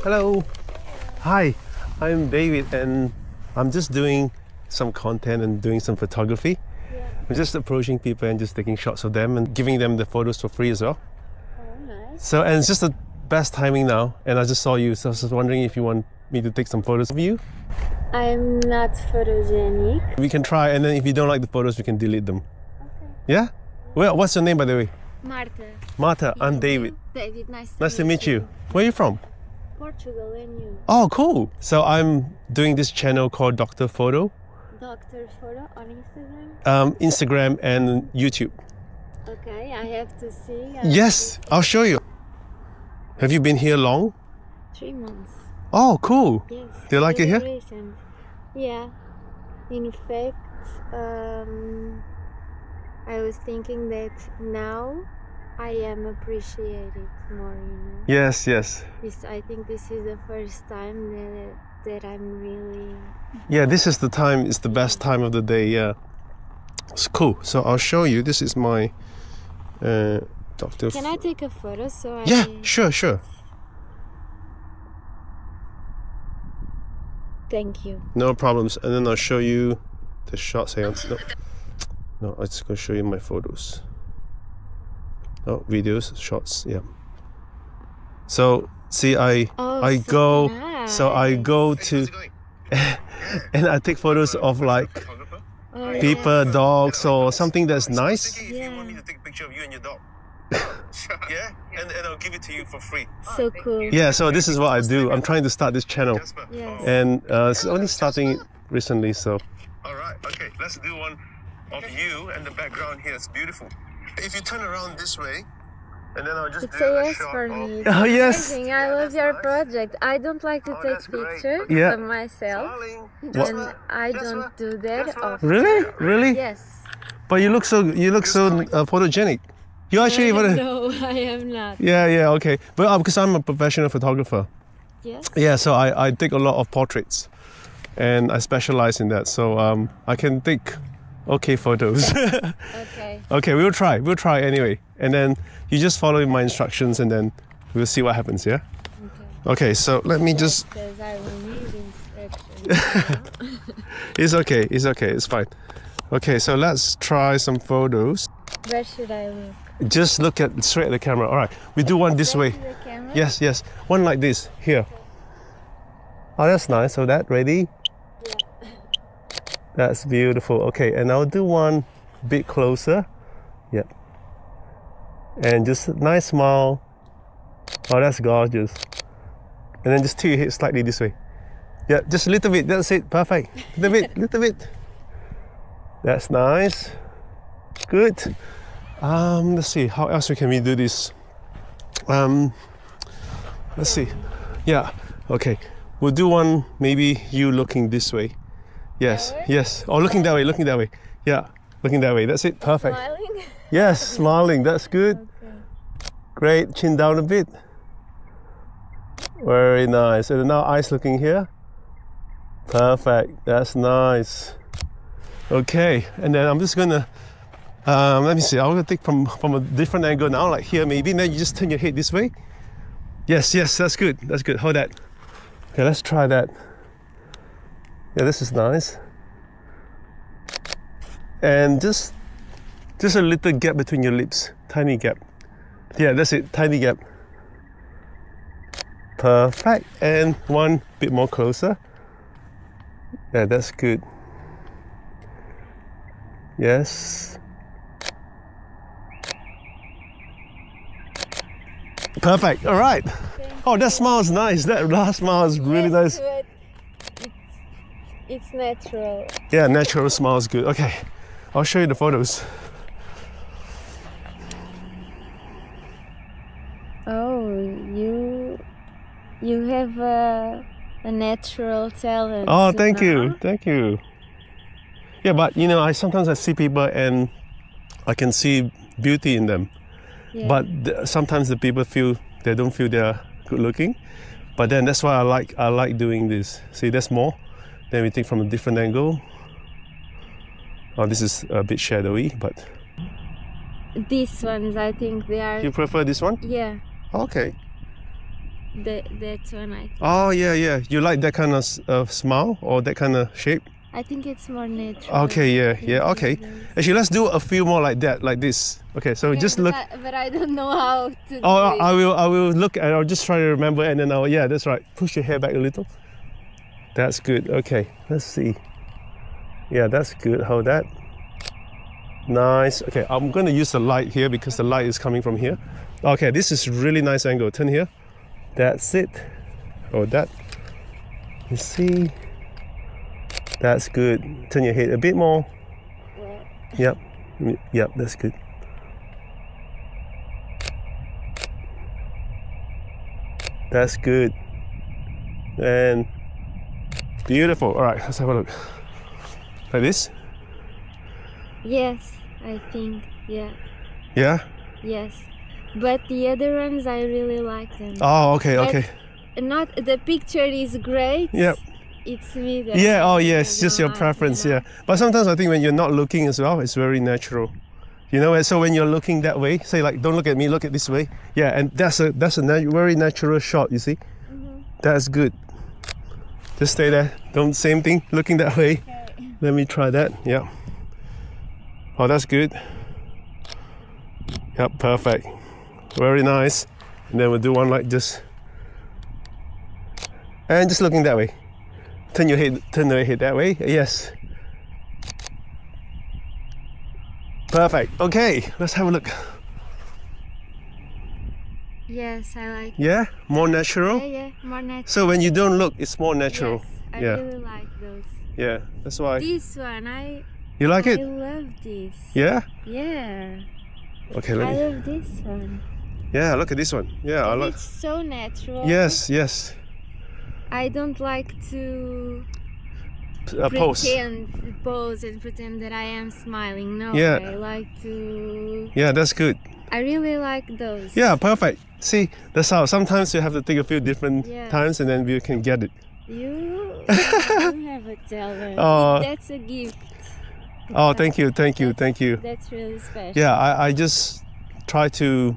Hello. Hi, I'm David and I'm just doing some content and doing some photography. I'm just approaching people and just taking shots of them and giving them the photos for free as well. Oh, nice. So, and it's just the best timing now, and I just saw you, so I was just wondering if you want me to take some photos of you. I'm not photogenic. We can try, and then if you don't like the photos, we can delete them. Okay. Yeah? Well, what's your name, by the way? Marta. Marta, I'm David. David, nice to meet you. Where are you from? Portugal, and you? Oh, cool. So I'm doing this channel called Doctor Foto. Doctor Foto on Instagram? Instagram and YouTube. Okay, I have to see. Yes, I'll show you. Have you been here long? 3 months. Oh, cool. Yes. Do you like it here? Recent. Yeah. In fact, I was thinking that now I am appreciated more, Yes. I think this is the first time that I'm really... Yeah, this is the time, it's the best time of the day, yeah. It's cool. So I'll show you. This is my Doctor... Can I take a photo so I... Yeah, sure. Thank you. No problems. And then I'll show you the shots. Hang on. No, I'm just going to show you my photos. Oh, videos, shots, yeah. So, see, I go to... and I take photos of like people, dogs, or something that's nice. Yeah. If you want me to take a picture of you and your dog. Yeah, and I'll give it to you for free. So cool. Yeah, so this is what I do. I'm trying to start this channel. Yes. And it's only starting recently, so. Alright, okay, let's do one of you and the background here. It's beautiful. If you turn around this way, and then I'll just It's do a a yes shot for of... me. Oh, yes. Amazing. I love your project. I don't like to take that's great. pictures Yeah. of myself, Darling, and I don't do that often. Really? Yes. But you look so photogenic. You actually No, I am not. Yeah, okay. But because I'm a professional photographer. Yes. Yeah, so I take a lot of portraits, and I specialize in that. So I can take okay photos. Okay. Okay, we'll try anyway. And then you just follow my instructions, and then we'll see what happens. Yeah. Okay. So let me just. Because I will need instructions. It's okay. It's fine. Okay, so let's try some photos. Where should I look? Just look straight at the camera. All right, we do one this way. To the camera? Yes. One like this, here. Oh, that's nice. So that, ready? Yeah. That's beautiful. Okay, and I'll do one a bit closer. Yep. And just a nice smile. Oh, that's gorgeous. And then just tilt your head slightly this way. Yeah, just a little bit. That's it. Perfect. Little bit. That's nice. Good. Let's see. How else can we do this? Let's see. Yeah. Okay. We'll do one. Maybe you looking this way. Yes. Oh, looking that way. Yeah. Looking that way. That's it. Perfect. Smiling? Yes. Smiling. That's good. Okay. Great. Chin down a bit. Very nice. And now eyes looking here. Perfect. That's nice. Okay. And then I'm just gonna let me see. I'm gonna take from a different angle now, like here maybe. And then you just turn your head this way. Yes. That's good. Hold that. Okay. Let's try that. Yeah, this is nice. And just a little gap between your lips. Tiny gap. Yeah, that's it. Tiny gap. Perfect. And one bit more closer. Yeah, that's good. Yes. Perfect. All right. Oh, that smile's nice. That last smile is really nice. But it's natural. Yeah, natural smile is good. Okay, I'll show you the photos. Oh, you have a natural talent. Oh, thank you. Yeah, but I sometimes see people and I can see beauty in them. Yeah. But sometimes the people they don't feel they're good looking. But then that's why I like doing this. See, that's more. Then we take from a different angle. Oh, this is a bit shadowy, but These ones, I think they are. you prefer this one? Yeah. Okay. That one Oh, yeah, yeah. You like that kind of smile or that kind of shape? I think it's more natural. Okay, yeah, yeah, okay. Yes. Actually, let's do a few more like that, like this. Okay, so Okay, just look. but I don't know how to do Oh, it. I will look and I'll just try to remember and then yeah, that's right. Push your hair back a little. That's good. Okay, let's see. Yeah, that's good. Hold that. Nice. Okay, I'm going to use the light here because the light is coming from here. Okay, this is really nice angle. Turn here. That's it. Oh, that. Let's see. That's good. Turn your head a bit more. Yep. Yep, that's good. That's good. And beautiful. All right, let's have a look. Like this? Yes, I think. Yeah. Yeah? Yes. But the other ones, I really like them. Oh, okay, But okay. Not the picture is great. Yep. It's me that Yeah, oh I yeah, it's just your don't like, preference, you know. yeah. But sometimes I think when you're not looking as well, it's very natural. You know, and so when you're looking that way, say like, don't look at me, look at this way. Yeah, and that's a very natural shot, you see? That's good. Just stay there. Don't, same thing, looking that way. Okay. Let me try that, yeah. Oh, that's good. Yep, perfect. Very nice. And then we'll do one like this. And just looking that way. Turn your head that way. Yes. Perfect. Okay, let's have a look. Yes, I like. Yeah, more natural. Yeah, more natural. So when you don't look, it's more natural. Yes, I Yeah. really like those. Yeah, that's why. This one, You like I it? love this. Yeah. Yeah. Okay, I let me. love this one. Yeah, look at this one. Yeah, I like. It's so natural. Yes, yes. I don't like to Pose. pose and pretend that I am smiling. No, Yeah. I like to. Yeah, that's good. I really like those. Yeah, perfect. See, that's how sometimes you have to take a few different Yes. times and then you can get it. You have a talent. Oh. That's a gift. Oh, thank you, thank you, thank you. That's really special. Yeah, I just try to,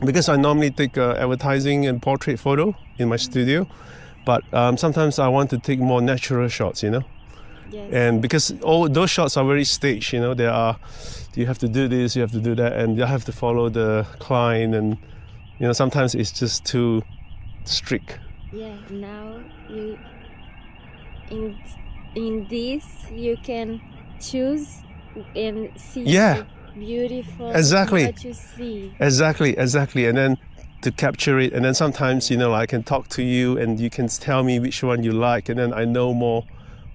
because I normally take advertising and portrait photo in my studio, but sometimes I want to take more natural shots, you know. Yes. And because all those shots are very staged, you know, there are, you have to do this, you have to do that, and you have to follow the client, and you know, sometimes it's just too strict. Yeah. Now you in this you can choose and see. Yeah. the beautiful. Exactly. What you see. Exactly, and then to capture it, and then sometimes, you know, I can talk to you, and you can tell me which one you like, and then I know more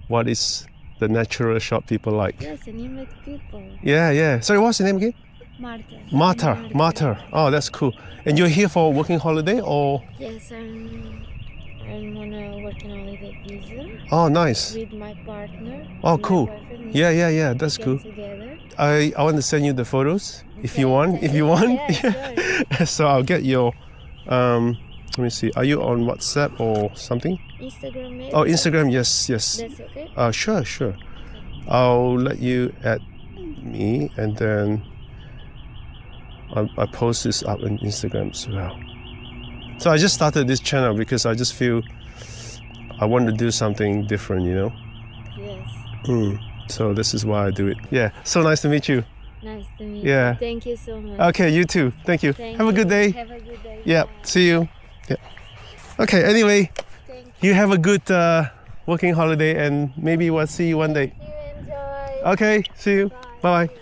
what is the natural shot people like. Yes, and you meet people. Yeah, yeah. Sorry, what's your name again? Marta. Marta. Oh, that's cool. And you're here for a working holiday or? Yes, I'm on a working holiday visa Oh, nice. with my partner. Oh, my cool. boyfriend. Yeah, that's Get cool. together. I want to send you the photos if you Okay, want. okay. If you want. Yeah, sure. So I'll get your. Let me see. Are you on WhatsApp or something? Instagram maybe? Oh, Instagram. Yes. That's okay. Sure. I'll let you add me, and then I post this up on Instagram as well. So I just started this channel because I just feel I want to do something different, you know. Yes. So this is why I do it. Yeah. So nice to meet you. Nice to meet Yeah. you. Thank you so much. Okay, you too. Thank you. Thank Have a you. good day. Have a good day. Yeah. Bye. See you. Yeah. Okay. Anyway, Thank you. you have a good working holiday, and maybe we'll see you one day. You enjoy. Okay. See you. Bye bye.